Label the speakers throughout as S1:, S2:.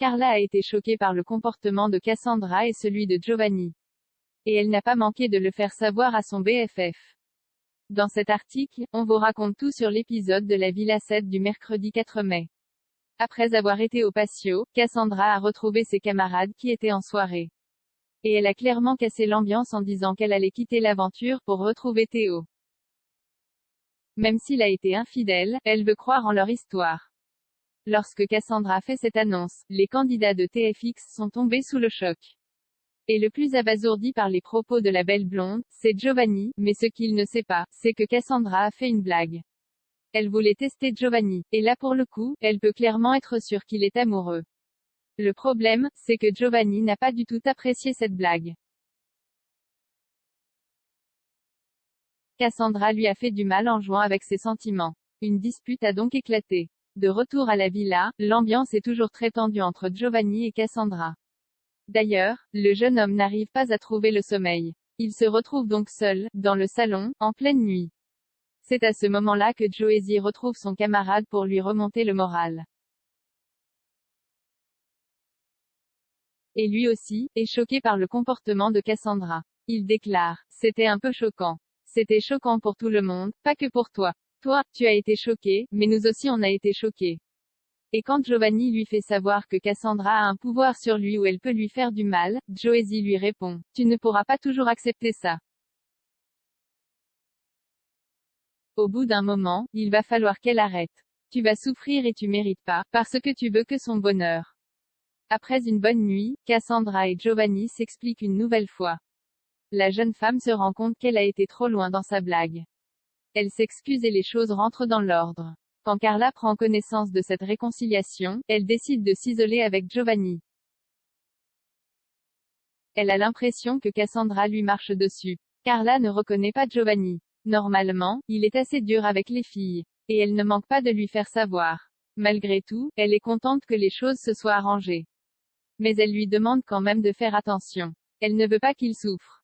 S1: Carla a été choquée par le comportement de Cassandra et celui de Giovanni. Et elle n'a pas manqué de le faire savoir à son BFF. Dans cet article, on vous raconte tout sur l'épisode de la Villa 7 du mercredi 4 mai. Après avoir été au patio, Cassandra a retrouvé ses camarades qui étaient en soirée. Et elle a clairement cassé l'ambiance en disant qu'elle allait quitter l'aventure pour retrouver Théo. Même s'il a été infidèle, elle veut croire en leur histoire. Lorsque Cassandra fait cette annonce, les candidats de TFX sont tombés sous le choc. Et le plus abasourdi par les propos de la belle blonde, c'est Giovanni, mais ce qu'il ne sait pas, c'est que Cassandra a fait une blague. Elle voulait tester Giovanni, et là pour le coup, elle peut clairement être sûre qu'il est amoureux. Le problème, c'est que Giovanni n'a pas du tout apprécié cette blague. Cassandra lui a fait du mal en jouant avec ses sentiments. Une dispute a donc éclaté. De retour à la villa, l'ambiance est toujours très tendue entre Giovanni et Cassandra. D'ailleurs, le jeune homme n'arrive pas à trouver le sommeil. Il se retrouve donc seul, dans le salon, en pleine nuit. C'est à ce moment-là que Joezy retrouve son camarade pour lui remonter le moral. Et lui aussi, est choqué par le comportement de Cassandra. Il déclare, « C'était un peu choquant. C'était choquant pour tout le monde, pas que pour toi. Toi, tu as été choqué, mais nous aussi on a été choqués. » Et quand Giovanni lui fait savoir que Cassandra a un pouvoir sur lui où elle peut lui faire du mal, Joezy lui répond, « Tu ne pourras pas toujours accepter ça. Au bout d'un moment, il va falloir qu'elle arrête. Tu vas souffrir et tu mérites pas, parce que tu veux que son bonheur. » Après une bonne nuit, Cassandra et Giovanni s'expliquent une nouvelle fois. La jeune femme se rend compte qu'elle a été trop loin dans sa blague. Elle s'excuse et les choses rentrent dans l'ordre. Quand Carla prend connaissance de cette réconciliation, elle décide de s'isoler avec Giovanni. Elle a l'impression que Cassandra lui marche dessus. Carla ne reconnaît pas Giovanni. Normalement, il est assez dur avec les filles. Et elle ne manque pas de lui faire savoir. Malgré tout, elle est contente que les choses se soient arrangées. Mais elle lui demande quand même de faire attention. Elle ne veut pas qu'il souffre.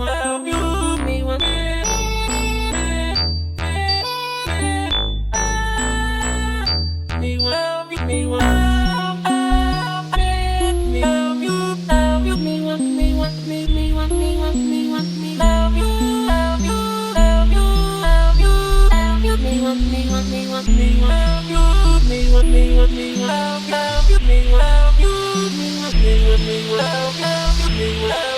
S2: Love you.